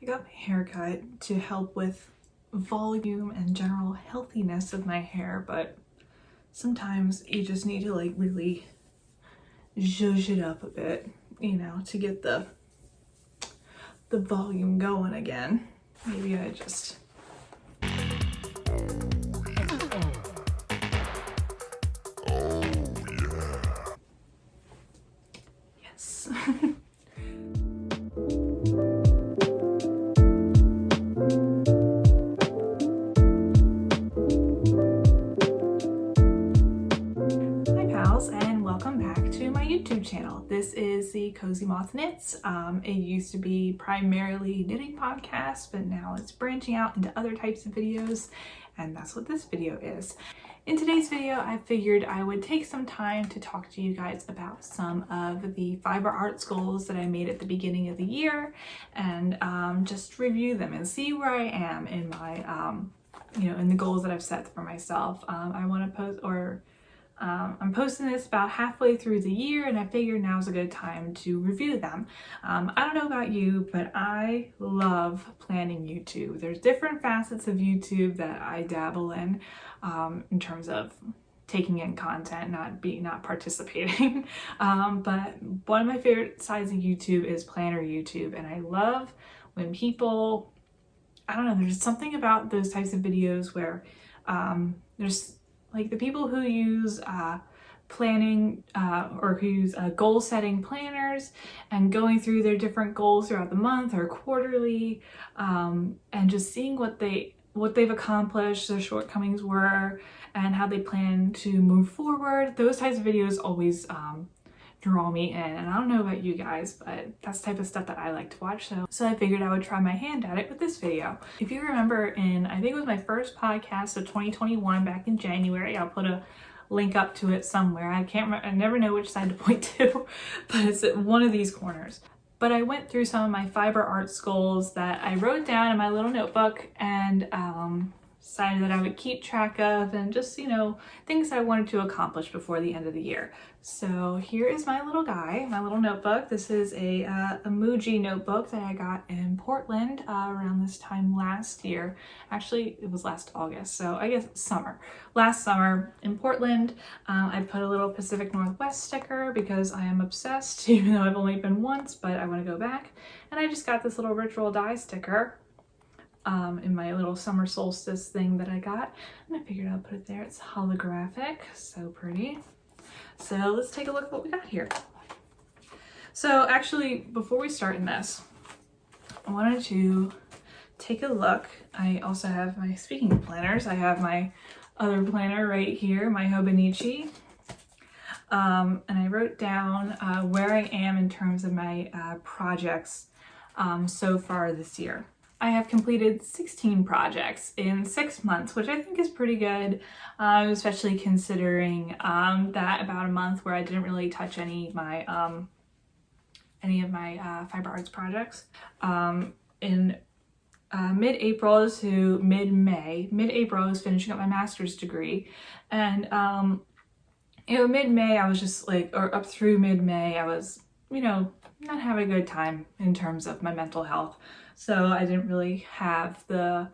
I got my hair cut to help with volume and general healthiness of my hair, but sometimes you just need to like really zhuzh it up a bit, you know, to get the volume going again. Maybe I just yes. And welcome back to my YouTube channel. This is the CozyMothKnits. It used to be primarily knitting podcast, but now it's branching out into other types of videos, and that's what this video is. In today's video, I figured I would take some time to talk to you guys about some of the fiber arts goals that I made at the beginning of the year, and just review them and see where I am in my, in the goals that I've set for myself. I want to post, I'm posting this about halfway through the year, and I figured now's a good time to review them. I don't know about you, but I love planning YouTube. There's different facets of YouTube that I dabble in terms of taking in content, not participating. But one of my favorite sides of YouTube is planner YouTube, and I love when people, I don't know, there's something about those types of videos where there's like the people who use planning or who use goal setting planners and going through their different goals throughout the month or quarterly, and just seeing what they've accomplished, their shortcomings were, and how they plan to move forward. Those types of videos always draw me in, and I don't know about you guys, but that's the type of stuff that I like to watch. So I figured I would try my hand at it with this video. If you remember in, I think it was my first podcast of 2021 back in January, I'll put a link up to it somewhere. I can't remember, I never know which side to point to, but it's at one of these corners. But I went through some of my fiber arts goals that I wrote down in my little notebook, and decided that I would keep track of, and just, you know, things I wanted to accomplish before the end of the year. So here is my little guy, my little notebook. This is a emoji notebook that I got in Portland around this time last year. Actually, it was last August, so I guess summer. Last summer in Portland. I put a little Pacific Northwest sticker because I am obsessed, even though I've only been once, but I want to go back. And I just got this little ritual die sticker in my little summer solstice thing that I got, and I figured I'd put it there. It's holographic, so pretty. So let's take a look at what we got here. So actually, before we start in this, I wanted to take a look. I also have my, speaking of planners, I have my other planner right here, my Hobonichi. And I wrote down where I am in terms of my projects so far this year. I have completed 16 projects in 6 months, which I think is pretty good, especially considering that about a month where I didn't really touch any of my fiber arts projects. In mid-April to mid-April I was finishing up my master's degree, and mid-May I was just like, or up through mid-May I was, not having a good time in terms of my mental health. So I didn't really have the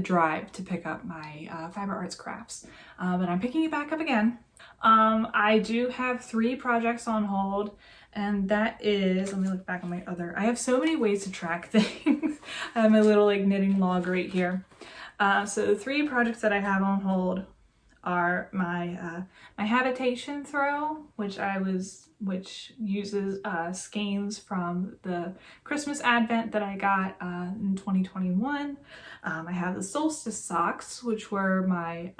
drive to pick up my fiber arts crafts, but I'm picking it back up again. I do have 3 projects on hold, and that is, let me look back on my other, I have so many ways to track things. I have my little like knitting log right here. So the 3 projects that I have on hold are my habitation throw, which uses skeins from the Christmas advent that I got in 2021. I have the solstice socks, which were my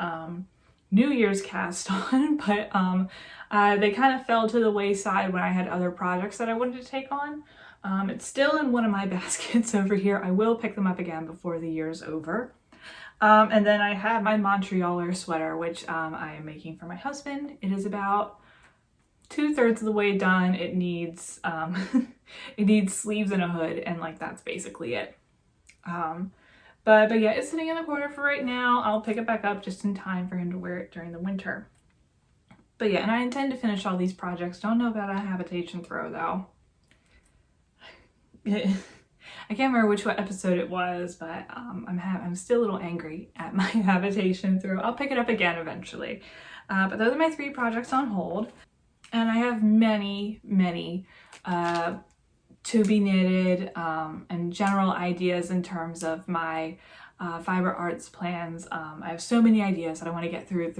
New Year's cast on, but they kind of fell to the wayside when I had other projects that I wanted to take on. It's still in one of my baskets over here. I will pick them up again before the year's over. And then I have my Montrealer sweater, which I am making for my husband. It is about 2/3 of the way done. It needs it needs sleeves and a hood, and like that's basically it. But yeah, it's sitting in the corner for right now. I'll pick it back up just in time for him to wear it during the winter. But yeah, and I intend to finish all these projects. Don't know about a habitation throw though. I can't remember which episode it was, but I'm still a little angry at my habitation through. I'll pick it up again eventually. But those are my 3 projects on hold. And I have many to be knitted and general ideas in terms of my fiber arts plans. I have so many ideas that I want to get through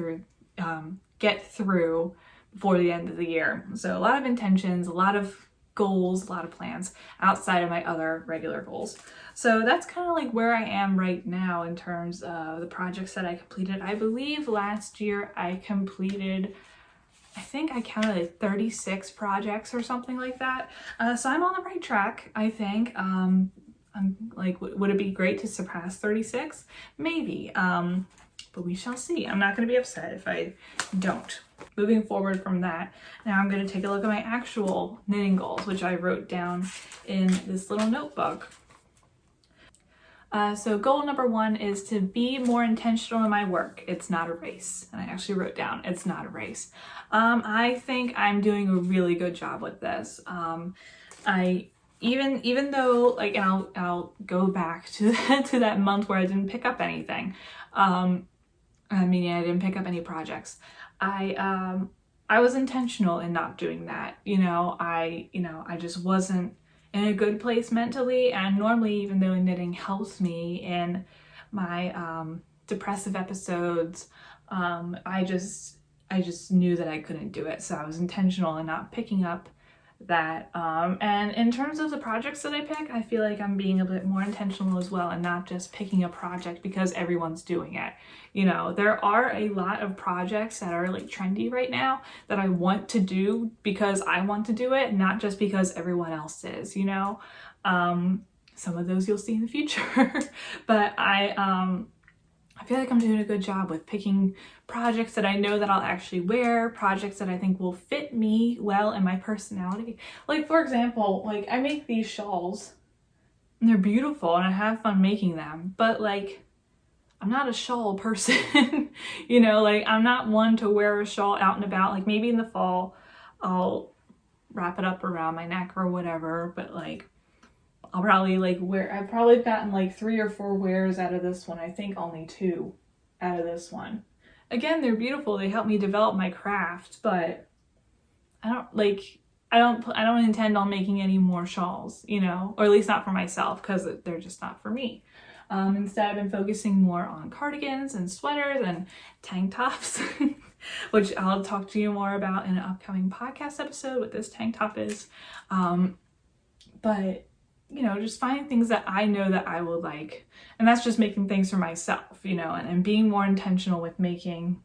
before the end of the year. So a lot of intentions, a lot of goals, a lot of plans outside of my other regular goals. So that's kind of like where I am right now in terms of the projects that I completed. I believe last year I completed, I think I counted like 36 projects or something like that. So I'm on the right track, I think. I'm like, would it be great to surpass 36? Maybe, but we shall see. I'm not going to be upset if I don't. Moving forward from that, now I'm going to take a look at my actual knitting goals, which I wrote down in this little notebook. So goal number 1 is to be more intentional in my work. It's not a race. And I actually wrote down, it's not a race. I think I'm doing a really good job with this. Even though, like, and I'll go back to that month where I didn't pick up anything. I didn't pick up any projects. I was intentional in not doing that. I just wasn't in a good place mentally, and normally, even though knitting helps me in my depressive episodes, I just knew that I couldn't do it. So I was intentional in not picking up that. And in terms of the projects that I pick, I feel like I'm being a bit more intentional as well, and not just picking a project because everyone's doing it. There are a lot of projects that are like trendy right now that I want to do because I want to do it, not just because everyone else is, some of those you'll see in the future. But I feel like I'm doing a good job with picking projects that I know that I'll actually wear, projects that I think will fit me well and my personality. Like, for example, like, I make these shawls and they're beautiful and I have fun making them, but like, I'm not a shawl person. Like, I'm not one to wear a shawl out and about. Like, maybe in the fall I'll wrap it up around my neck or whatever, but like, I'll probably I've probably gotten like 3 or 4 wears out of this one. I think only 2 out of this one. Again, they're beautiful. They help me develop my craft, but I don't intend on making any more shawls, or at least not for myself, because they're just not for me. Instead, I've been focusing more on cardigans and sweaters and tank tops, which I'll talk to you more about in an upcoming podcast episode, what this tank top is. But just finding things that I know that I will like. And that's just making things for myself, and being more intentional with making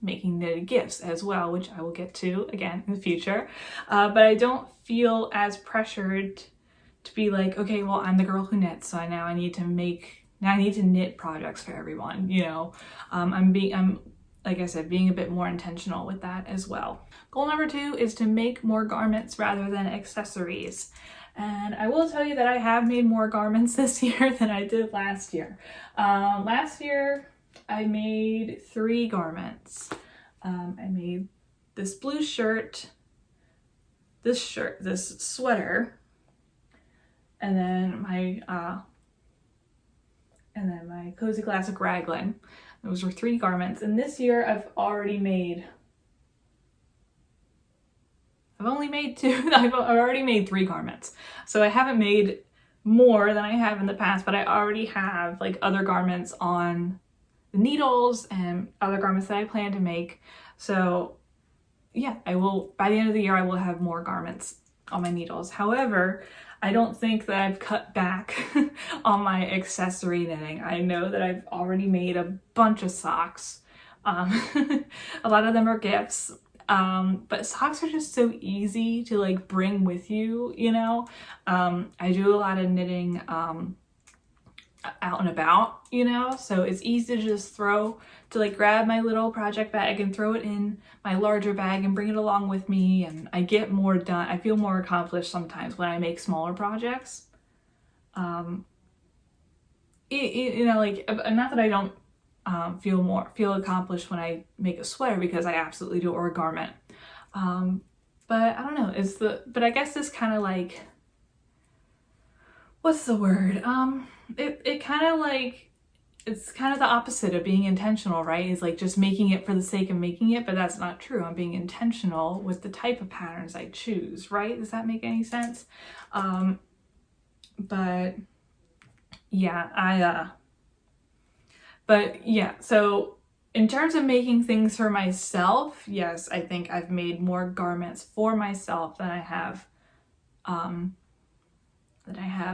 knitted gifts as well, which I will get to again in the future. But I don't feel as pressured to be like, okay, well, I'm the girl who knits, so now I need to knit projects for everyone, I'm like I said, being a bit more intentional with that as well. Goal number 2 is to make more garments rather than accessories. And I will tell you that I have made more garments this year than I did last year. Last year, I made 3 garments. I made this blue shirt, this sweater, and then my Cozy Classic raglan. Those were 3 garments. And this year, I've already made 2. I've already made 3 garments. So I haven't made more than I have in the past, but I already have like other garments on the needles and other garments that I plan to make. So yeah, by the end of the year, I will have more garments on my needles. However, I don't think that I've cut back on my accessory knitting. I know that I've already made a bunch of socks. A lot of them are gifts. But socks are just so easy to like bring with you, I do a lot of knitting out and about, so it's easy to just grab my little project bag and throw it in my larger bag and bring it along with me, and I get more done. I feel more accomplished sometimes when I make smaller projects. Not that I don't feel accomplished when I make a sweater, because I absolutely do, or a garment. But I don't know, but I guess this kind of like what's the word? It kind of like, it's kind of the opposite of being intentional, right? Is like just making it for the sake of making it, but that's not true. I'm being intentional with the type of patterns I choose, right? Does that make any sense? But yeah, so in terms of making things for myself, yes, I think I've made more garments for myself than I have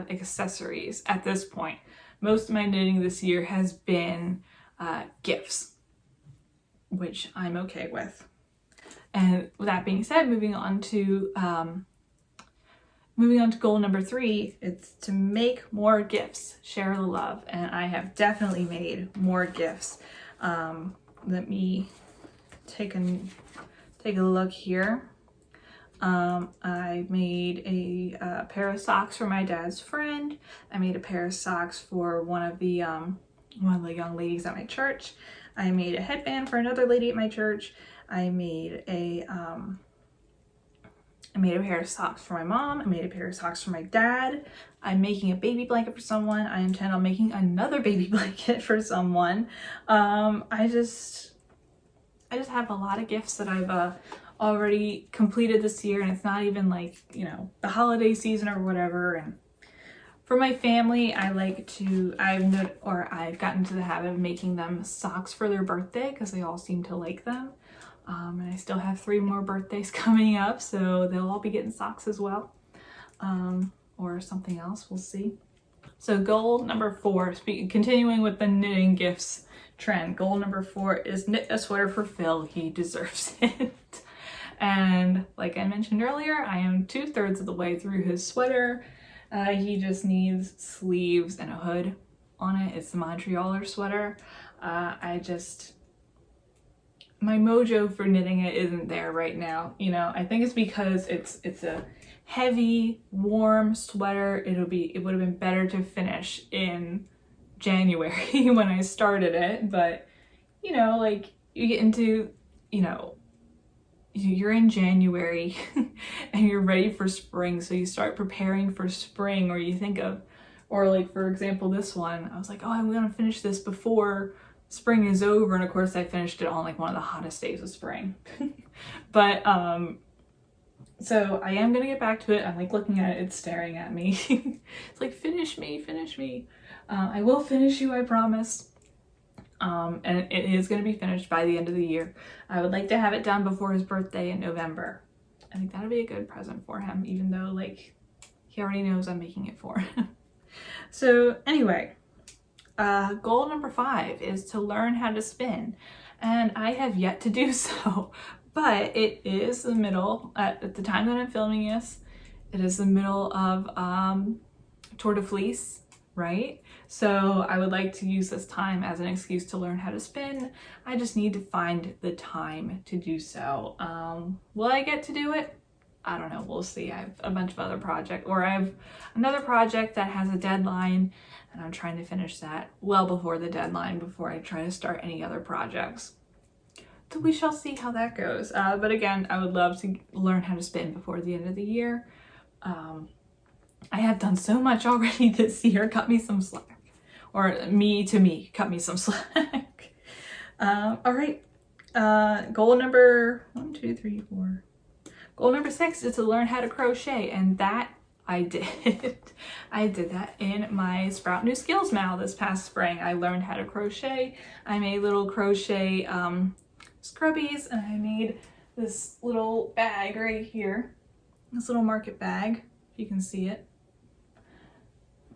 accessories at this point. Most of my knitting this year has been gifts, which I'm okay with. And with that being said, moving on to goal number 3, it's to make more gifts, share the love, and I have definitely made more gifts. Let me take a look here. I made a pair of socks for my dad's friend. I made a pair of socks for one of the young ladies at my church. I made a headband for another lady at my church. I made a pair of socks for my mom. I made a pair of socks for my dad. I'm making a baby blanket for someone. I intend on making another baby blanket for someone. I just have a lot of gifts that I've already completed this year, and it's not even like, you know, the holiday season or whatever. And for my family, I've gotten into the habit of making them socks for their birthday because they all seem to like them. And I still have 3 more birthdays coming up, so they'll all be getting socks as well. Or something else, we'll see. So goal number 4, continuing with the knitting gifts trend, goal number 4 is knit a sweater for Phil. He deserves it. And like I mentioned earlier, I am 2/3 of the way through his sweater. He just needs sleeves and a hood on it. It's the Montrealer sweater. My mojo for knitting it isn't there right now. You know, I think it's because it's a heavy, warm sweater. It would have been better to finish in January when I started it, but you know, like you get into, you know, you're in January and you're ready for spring, so you start preparing for spring, or like for example this one, I was like, oh, I'm gonna finish this before spring is over, and of course I finished it on like one of the hottest days of spring. But so I am gonna get back to it. I'm like looking at it, it's staring at me. It's like, finish me. I will finish you, I promise. And it is going to be finished by the end of the year. I would like to have it done before his birthday in November. I think that'll be a good present for him, even though like he already knows I'm making it for him. So anyway, goal number 5 is to learn how to spin, and I have yet to do so, but it is the middle, at the time that I'm filming this, it is the middle of Tour de Fleece, right? So I would like to use this time as an excuse to learn how to spin. I just need to find the time to do so. Will I get to do it? I don't know, we'll see. I have a bunch of other projects, or I have another project that has a deadline, and I'm trying to finish that well before the deadline before I try to start any other projects. So we shall see how that goes. But again, I would love to learn how to spin before the end of the year. I have done so much already this year. Cut me some slack. Or cut me some slack. All right. Goal number 6 is to learn how to crochet, and that I did. I did that in my Sprout New Skills Mal this past spring. I learned how to crochet. I made little crochet scrubbies, and I made this little bag right here. This little market bag, if you can see it.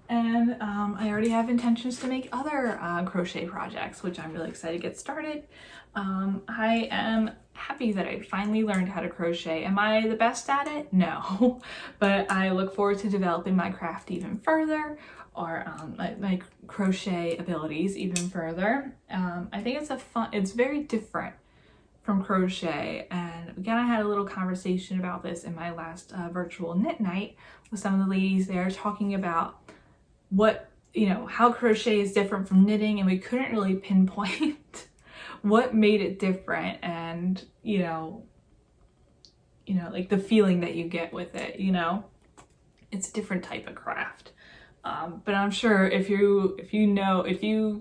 And I already have intentions to make other crochet projects, which I'm really excited to get started. I am happy that I finally learned how to crochet. Am I the best at it? No, but I look forward to developing my craft even further, or my crochet abilities even further. I think it's very different from crochet, and again, I had a little conversation about this in my last virtual knit night with some of the ladies there, talking about how crochet is different from knitting, and we couldn't really pinpoint what made it different, and like the feeling that you get with it. It's a different type of craft. But I'm sure if you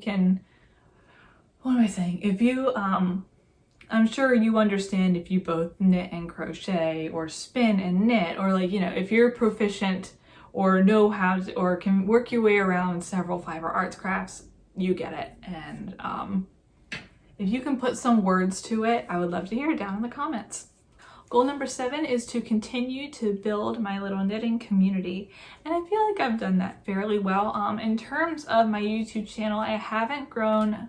can, what am I saying? I'm sure you understand if you both knit and crochet or spin and knit, or like, if you're proficient or know how to, or can work your way around several fiber arts crafts, you get it. And if you can put some words to it, I would love to hear it down in the comments. Goal number 7 is to continue to build my little knitting community. And I feel like I've done that fairly well. In terms of my YouTube channel, I haven't grown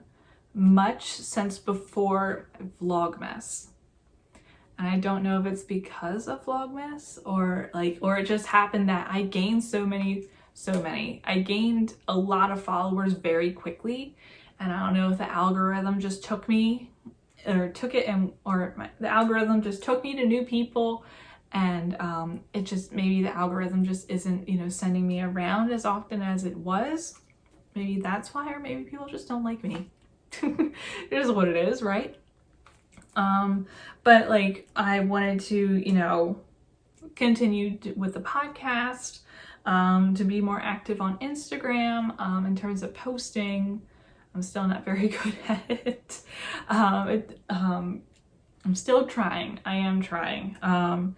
much since before Vlogmas. And I don't know if it's because of Vlogmas or it just happened that I gained so many. I gained a lot of followers very quickly. And I don't know if the algorithm just took me the algorithm just took me to new people, and maybe the algorithm just isn't, sending me around as often as it was. Maybe that's why, or maybe people just don't like me. It is what it is, right? But like, I wanted to, continue with the podcast, to be more active on Instagram, in terms of posting. I'm still not very good at it. I'm still trying. I am trying. I'm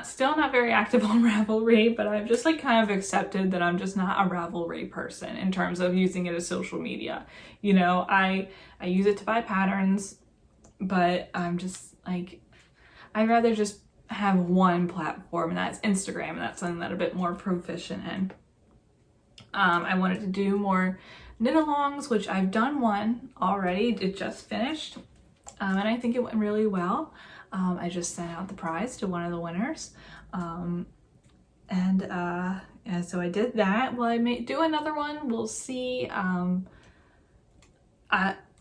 still not very active on Ravelry, but I've just kind of accepted that I'm just not a Ravelry person in terms of using it as social media. I use it to buy patterns, but I'm just I'd rather just have one platform, and that's Instagram, and that's something that I'm a bit more proficient in. I wanted to do more knit-alongs, which I've done one already. It just finished, and I think it went really well. I just sent out the prize to one of the winners, and so I did that. Well, I may do another one. We'll see. I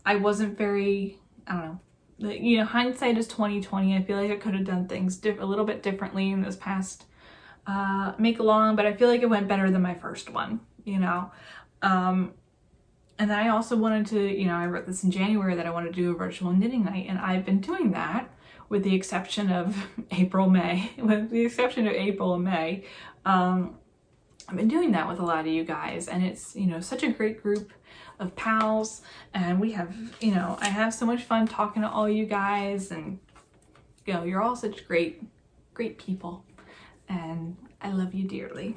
wasn't very, I don't know. Hindsight is 20/20. I feel like I could have done things a little bit differently in this past make-along, but I feel like it went better than my first one. And then I also wanted to, I wrote this in January that I wanted to do a virtual knitting night, and I've been doing that with the exception of April and May. I've been doing that with a lot of you guys, and it's, such a great group of pals, and we have, I have so much fun talking to all you guys, and, you're all such great people, and I love you dearly.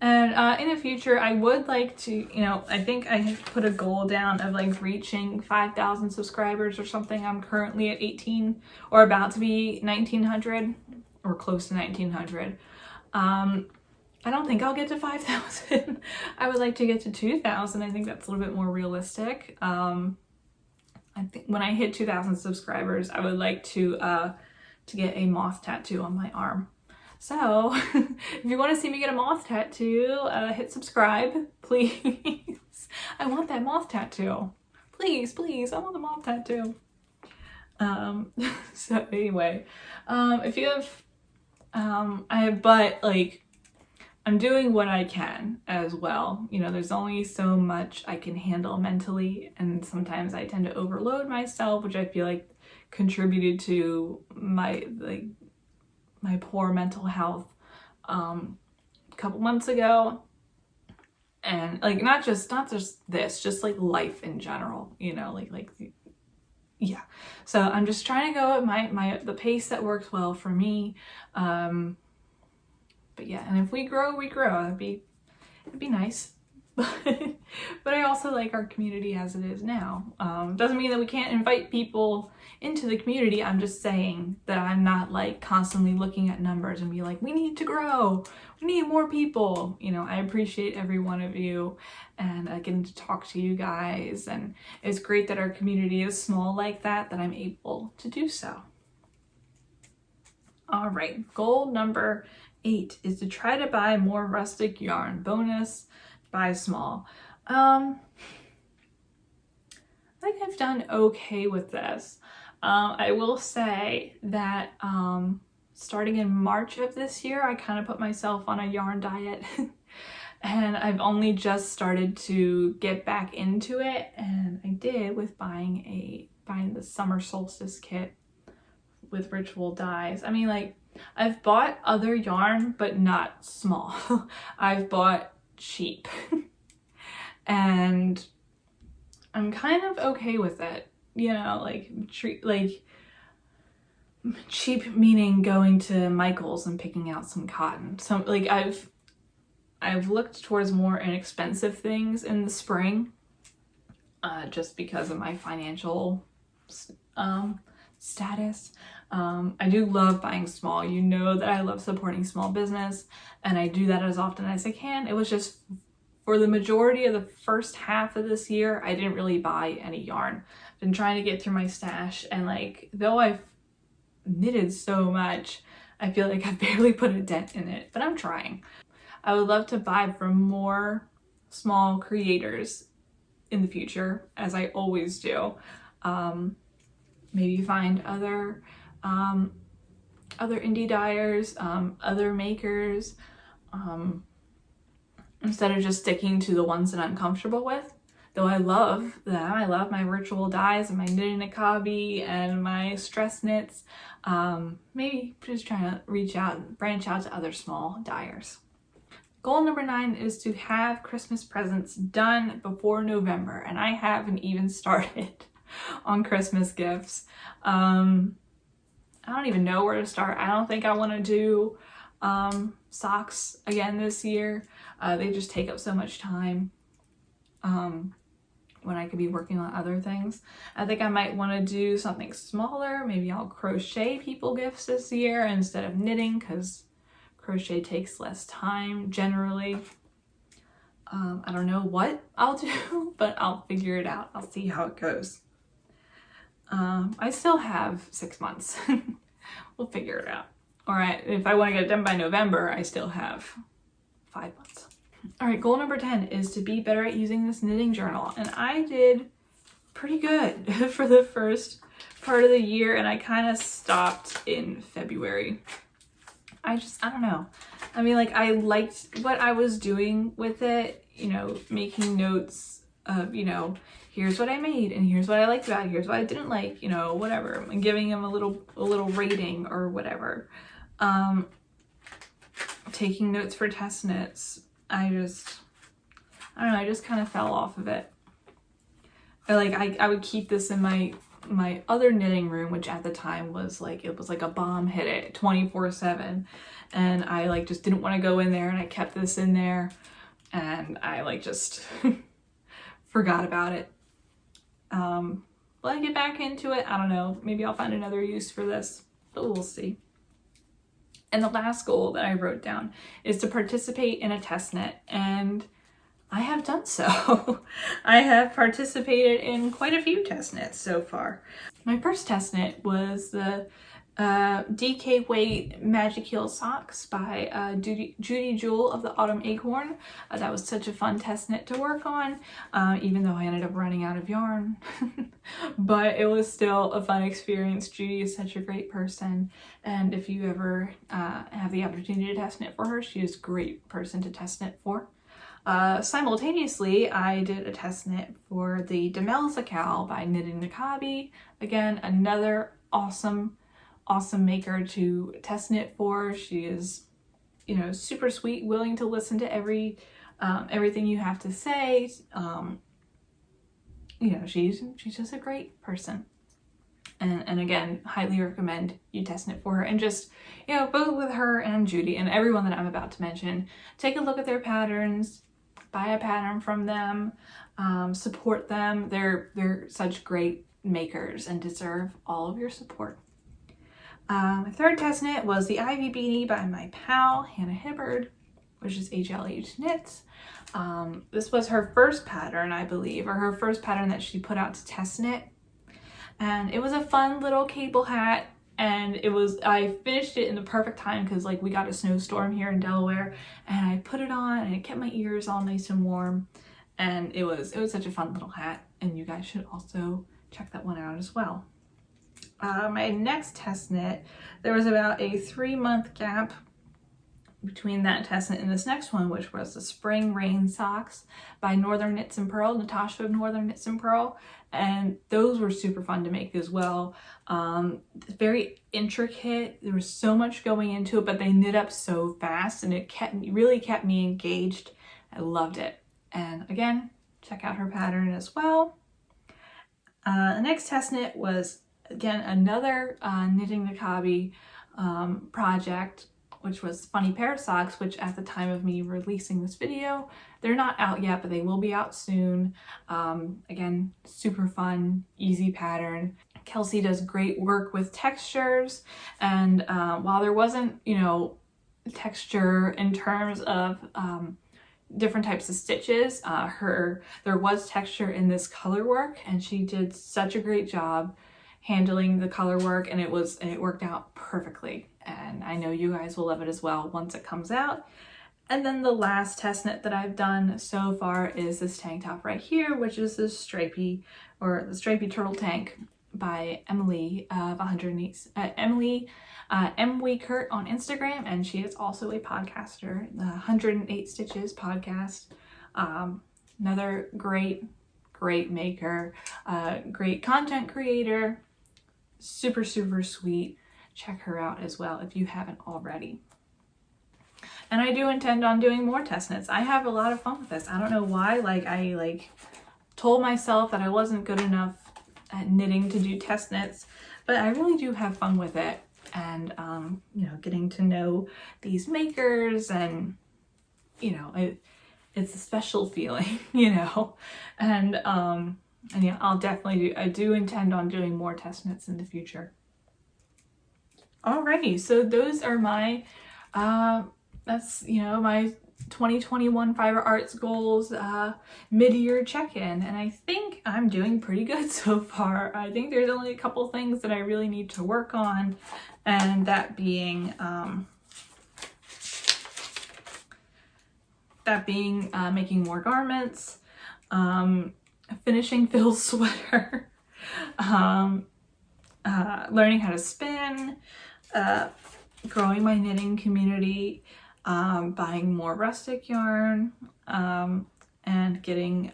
And in the future, I would like to, I think I have put a goal down of reaching 5,000 subscribers or something. I'm currently at 18, or about to be 1,900, or close to 1,900. I don't think I'll get to 5,000. I would like to get to 2,000. I think that's a little bit more realistic. I think when I hit 2,000 subscribers, I would like to get a moth tattoo on my arm. So, if you want to see me get a moth tattoo, hit subscribe, please. I want that moth tattoo. Please, I want the moth tattoo. So anyway, if you have, I'm doing what I can as well. There's only so much I can handle mentally, and sometimes I tend to overload myself, which I feel like contributed to my poor mental health a couple months ago. And not just this, just life in general, yeah. So I'm just trying to go at the pace that works well for me. But yeah, and if we grow, it'd be nice. But I also like our community as it is now. Doesn't mean that we can't invite people into the community. I'm just saying that I'm not constantly looking at numbers and be like, we need to grow, we need more people. I appreciate every one of you, and getting to talk to you guys, and it's great that our community is small like that I'm able to do so. All right, goal number 8 is to try to buy more rustic yarn. Bonus, buy small. I think I've done okay with this. I will say that starting in March of this year, I kind of put myself on a yarn diet, and I've only just started to get back into it, and I did with buying the summer solstice kit with ritual dyes. I mean, I've bought other yarn, but not small. I've bought cheap. And I'm kind of okay with it. You know, like cheap meaning going to Michael's and picking out some cotton. So like I've looked towards more inexpensive things in the spring, just because of my financial status. I do love buying small. You know that I love supporting small business, and I do that as often as I can. It was just for the majority of the first half of this year, I didn't really buy any yarn. I've been trying to get through my stash, and like, though I've knitted so much, I feel like I've barely put a dent in it, but I'm trying. I would love to buy from more small creators in the future, as I always do. Maybe find other indie dyers, other makers, instead of just sticking to the ones that I'm comfortable with. Though I love them. I love my virtual dyes and my knitting nakabi and my stress knits. Maybe just trying to branch out to other small dyers. Goal number 9 is to have Christmas presents done before November, and I haven't even started on Christmas gifts. I don't even know where to start. I don't think I want to do socks again this year. They just take up so much time when I could be working on other things. I think I might want to do something smaller. Maybe I'll crochet people gifts this year instead of knitting, because crochet takes less time generally. I don't know what I'll do, but I'll figure it out. I'll see how it goes. I still have 6 months. We'll figure it out. All right, if I want to get it done by November, I still have 5 months. All right, goal number 10 is to be better at using this knitting journal. And I did pretty good for the first part of the year, and I kind of stopped in February. I don't know. I mean, like, I liked what I was doing with it, you know, making notes of, you know, here's what I made and here's what I liked about it, here's what I didn't like, you know, whatever, and giving them a little rating or whatever. Taking notes for test knits. I don't know, I just kind of fell off of it. I would keep this in my other knitting room, which at the time was like, it was like a bomb hit it 24/7, and I like just didn't want to go in there, and I kept this in there, and I like just forgot about it. Will I get back into it? I don't know. Maybe I'll find another use for this, but we'll see. And the last goal that I wrote down is to participate in a test knit, and I have done so. I have participated in quite a few test knits so far. My first test knit was the DK Weight Magic Heel Socks by Judy Jewel of the Autumn Acorn. That was such a fun test knit to work on, even though I ended up running out of yarn. But it was still a fun experience. Judy is such a great person, and if you ever have the opportunity to test knit for her, she is a great person to test knit for. Simultaneously, I did a test knit for the Demelza Cowl by Knitting Nakabi. Again, another awesome maker to test knit for. She is, you know, super sweet, willing to listen to everything you have to say. You know, she's just a great person. And again, highly recommend you test knit for her, and just, you know, both with her and Judy and everyone that I'm about to mention, take a look at their patterns, buy a pattern from them, support them. They're such great makers and deserve all of your support. My third test knit was the Ivy Beanie by my pal Hannah Hibbard, which is HLH Knits. This was her first pattern, I believe, or her first pattern that she put out to test knit. And it was a fun little cable hat, and I finished it in the perfect time because like we got a snowstorm here in Delaware, and I put it on and it kept my ears all nice and warm, and it was such a fun little hat, and you guys should also check that one out as well. My next test knit, there was about a 3-month gap between that test knit and this next one, which was the Spring Rain Socks by Northern Knits and Pearl, Natasha of Northern Knits and Pearl. And those were super fun to make as well. Very intricate. There was so much going into it, but they knit up so fast and it really kept me engaged. I loved it. And again, check out her pattern as well. The next test knit was, again, another Knitting the Cobby project, which was Funny Pair of Socks, which at the time of me releasing this video, they're not out yet, but they will be out soon. Again, super fun, easy pattern. Kelsey does great work with textures, and while there wasn't, you know, texture in terms of different types of stitches, there was texture in this color work, and she did such a great job handling the color work, and it worked out perfectly. And I know you guys will love it as well once it comes out. And then the last test knit that I've done so far is this tank top right here, which is this stripy turtle tank by Emily of 108, Emily M. Weekert on Instagram, and she is also a podcaster, the 108 Stitches podcast. Another great maker, great content creator, super sweet. Check her out as well if you haven't already. And I do intend on doing more test knits. I have a lot of fun with this. I don't know why, I told myself that I wasn't good enough at knitting to do test knits, but I really do have fun with it. And you know, getting to know these makers, and you know, it's a special feeling, you know. And yeah, I do intend on doing more test knits in the future. Alrighty, so those are my that's, you know, my 2021 Fiber Arts goals mid-year check-in, and I think I'm doing pretty good so far. I think there's only a couple things that I really need to work on, and that being making more garments, finishing Phil's sweater, learning how to spin, growing my knitting community, buying more rustic yarn, and getting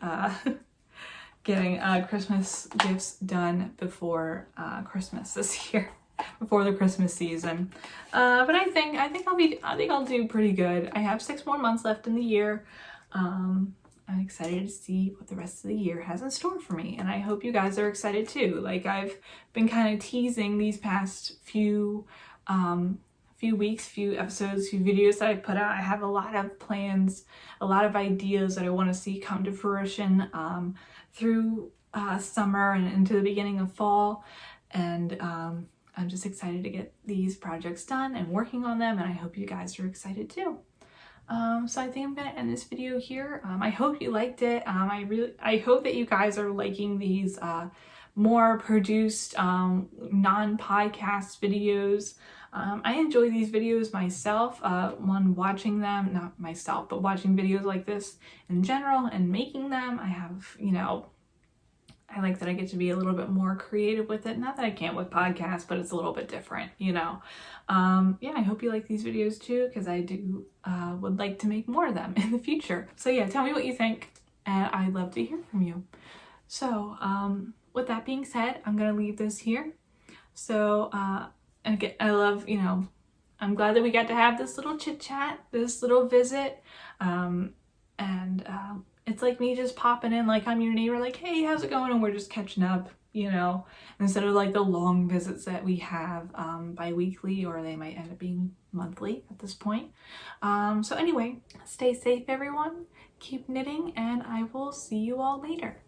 Christmas gifts done before Christmas this year, before the Christmas season. But I think I'll do pretty good. I have 6 more months left in the year. I'm excited to see what the rest of the year has in store for me, and I hope you guys are excited too. Like, I've been kind of teasing these past few weeks, few episodes, few videos that I've put out. I have a lot of plans, a lot of ideas that I want to see come to fruition through summer and into the beginning of fall, and I'm just excited to get these projects done and working on them, and I hope you guys are excited too. So I think I'm gonna end this video here. I hope you liked it. I hope that you guys are liking these more produced non-podcast videos. I enjoy these videos myself, when watching them, not myself, but watching videos like this in general and making them. I have, you know, I like that I get to be a little bit more creative with it. Not that I can't with podcasts, but it's a little bit different, you know. Yeah, I hope you like these videos too, because I do would like to make more of them in the future. So yeah, tell me what you think, and I'd love to hear from you. So with that being said, I'm gonna leave this here. So and again, I love, you know, I'm glad that we got to have this little chit chat, this little visit, and it's like me just popping in like I'm your neighbor, like, hey, how's it going? And we're just catching up, you know, instead of like the long visits that we have bi-weekly, or they might end up being monthly at this point. So anyway, stay safe everyone, keep knitting, and I will see you all later.